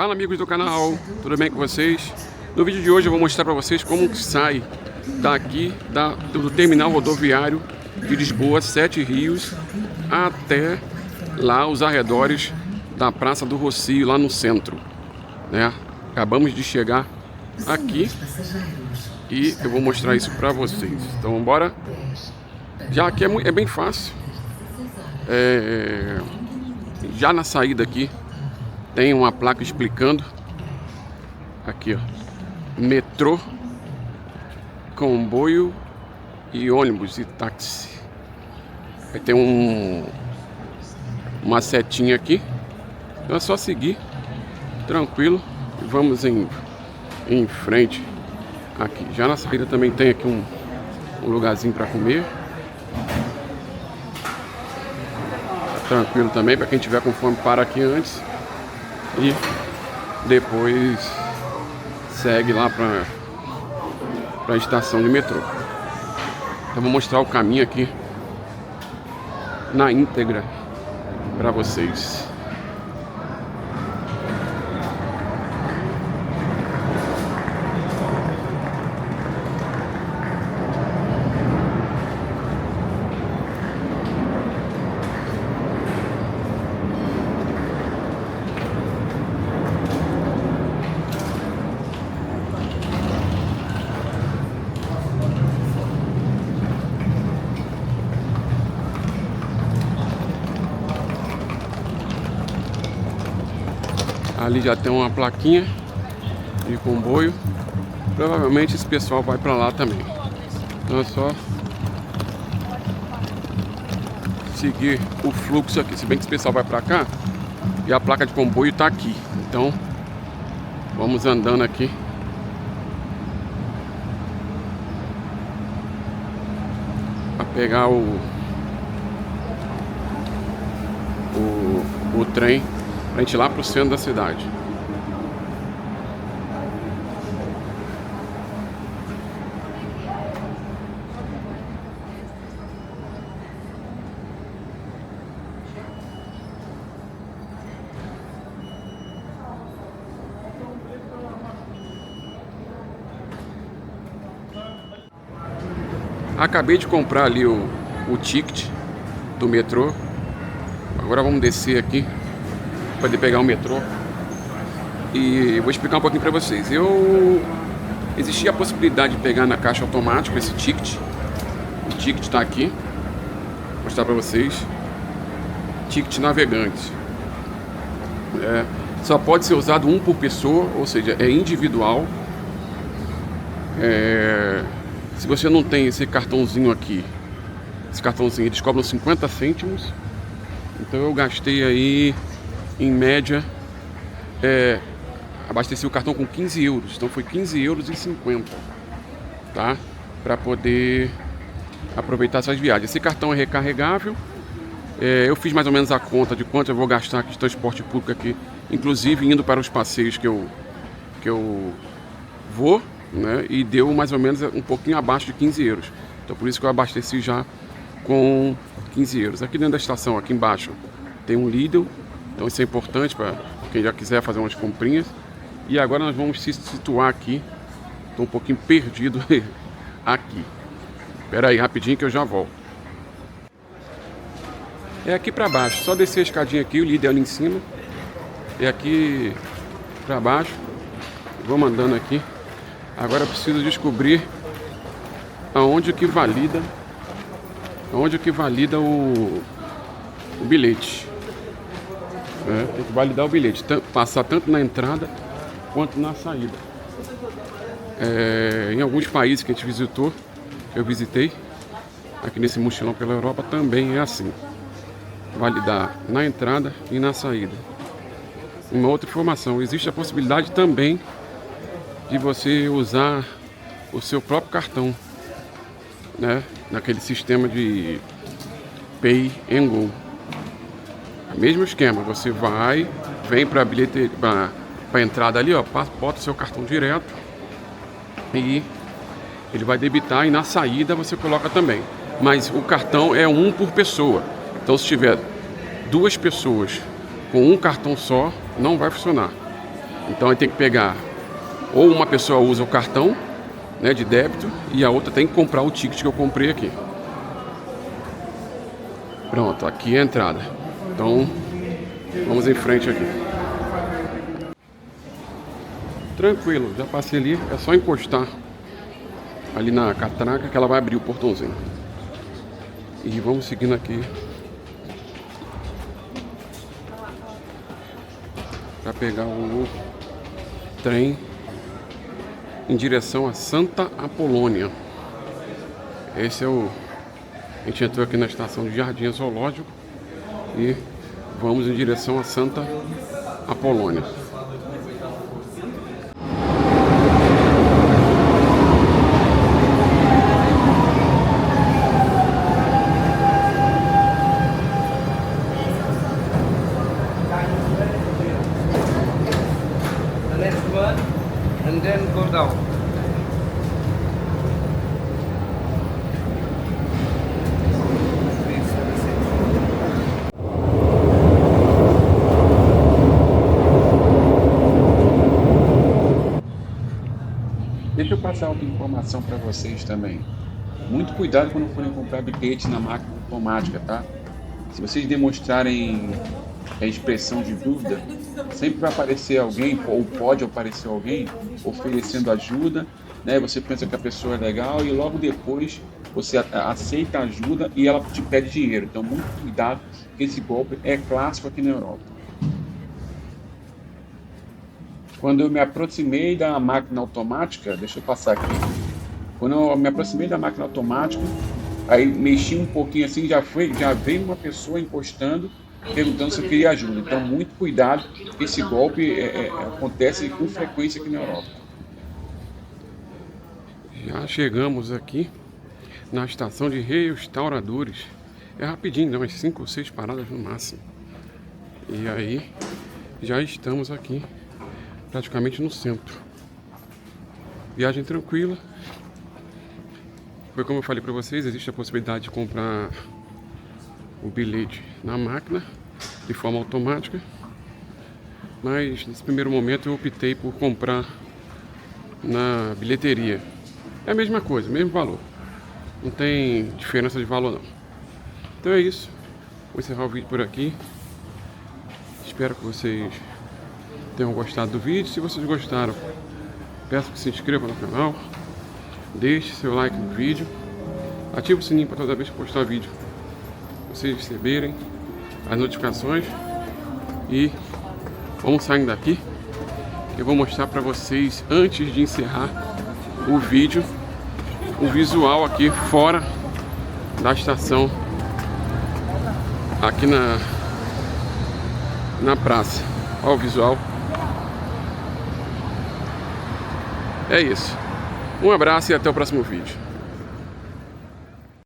Fala, amigos do canal, tudo bem com vocês? No vídeo de hoje eu vou mostrar para vocês como que sai daqui do terminal rodoviário de Lisboa, Sete Rios, até lá os arredores da Praça do Rossio, lá no centro, né? Acabamos de chegar aqui e eu vou mostrar isso para vocês. Então bora. Já aqui é bem fácil. Já na saída aqui tem uma placa explicando aqui, ó, metrô, comboio e ônibus e táxi. Aí tem uma setinha aqui, então é só seguir tranquilo e vamos em frente aqui. Já na saída também tem aqui um lugarzinho para comer. Tranquilo também, para quem tiver com fome, para aqui antes e depois segue lá para a estação de metrô. Então vou mostrar o caminho aqui na íntegra para vocês. Ali já tem uma plaquinha de comboio. Provavelmente esse pessoal vai para lá também. Então é só seguir o fluxo aqui. Se bem que esse pessoal vai para cá e a placa de comboio está aqui. Então vamos andando aqui. Para pegar o trem pra gente ir lá pro centro da cidade. Acabei de comprar ali o ticket do metrô. Agora vamos descer aqui para poder pegar o metrô e vou explicar um pouquinho para vocês. Existia a possibilidade de pegar na caixa automática esse ticket. O ticket está aqui, vou mostrar para vocês. Ticket navegante. Só pode ser usado um por pessoa, ou seja, é individual. Se você não tem esse cartãozinho aqui, eles cobram 50 cêntimos. Então eu gastei aí, em média, abasteci o cartão com 15 euros. Então foi 15,50 euros, tá? Para poder aproveitar essas viagens. Esse cartão é recarregável. Eu fiz mais ou menos a conta de quanto eu vou gastar aqui de transporte público aqui, inclusive indo para os passeios que eu vou, né? E deu mais ou menos um pouquinho abaixo de 15 euros. Então por isso que eu abasteci já com 15 euros. Aqui dentro da estação, aqui embaixo, tem um Lidl. Então isso é importante para quem já quiser fazer umas comprinhas. E agora nós vamos se situar aqui. Estou um pouquinho perdido aqui. Espera aí rapidinho que eu já volto. É aqui para baixo. Só descer a escadinha aqui, o Lidl ali em cima. É aqui para baixo. Vamos andando aqui. Agora eu preciso descobrir aonde que valida o bilhete. Tem que validar o bilhete, passar tanto na entrada quanto na saída. Em alguns países que a gente visitou, eu visitei, aqui nesse mochilão pela Europa, também é assim. Validar na entrada e na saída. Uma outra informação, existe a possibilidade também de você usar o seu próprio cartão, né? Naquele sistema de Pay and Go. Mesmo esquema, você vem para a bilheteria, para a entrada ali, ó, bota o seu cartão direto e ele vai debitar, e na saída você coloca também. Mas o cartão é um por pessoa. Então se tiver duas pessoas com um cartão só, não vai funcionar. Então aí tem que pegar, ou uma pessoa usa o cartão, né, de débito, e a outra tem que comprar o ticket que eu comprei aqui. Pronto, aqui é a entrada. Então vamos em frente aqui. Tranquilo, já passei ali, é só encostar ali na catraca que ela vai abrir o portãozinho. E vamos seguindo aqui para pegar o trem em direção a Santa Apolônia. Esse é o... A gente entrou aqui na estação de Jardim Zoológico e vamos em direção a Santa Apolônia. And then go down. Deixa eu passar outra informação para vocês também. Muito cuidado quando forem comprar bilhete na máquina automática, tá? Se vocês demonstrarem a expressão de dúvida, sempre vai aparecer alguém, ou pode aparecer alguém, oferecendo ajuda, né? Você pensa que a pessoa é legal e logo depois você aceita a ajuda e ela te pede dinheiro. Então, muito cuidado, que esse golpe é clássico aqui na Europa. Quando eu me aproximei da máquina automática, deixa eu passar aqui. Quando eu me aproximei da máquina automática, aí mexi um pouquinho assim, já veio uma pessoa encostando, perguntando se eu queria ajuda. Então, muito cuidado, esse golpe acontece com frequência aqui na Europa. Já chegamos aqui na estação de restauradores. É rapidinho, dá umas 5 ou 6 paradas no máximo. E aí, já estamos aqui, praticamente no centro. Viagem tranquila. Foi como eu falei para vocês, existe a possibilidade de comprar o bilhete na máquina de forma automática, mas nesse primeiro momento eu optei por comprar na bilheteria. É a mesma coisa, mesmo valor, não tem diferença de valor não. Então é isso, vou encerrar o vídeo por aqui. Espero que vocês tenham gostado do vídeo. Se vocês gostaram, peço que se inscrevam no canal, deixe seu like no vídeo, ative o sininho para toda vez que postar vídeo vocês receberem as notificações. E vamos saindo daqui, eu vou mostrar para vocês, antes de encerrar o vídeo, o visual aqui fora da estação, aqui na praça. Olha o visual. É isso, um abraço e até o próximo vídeo.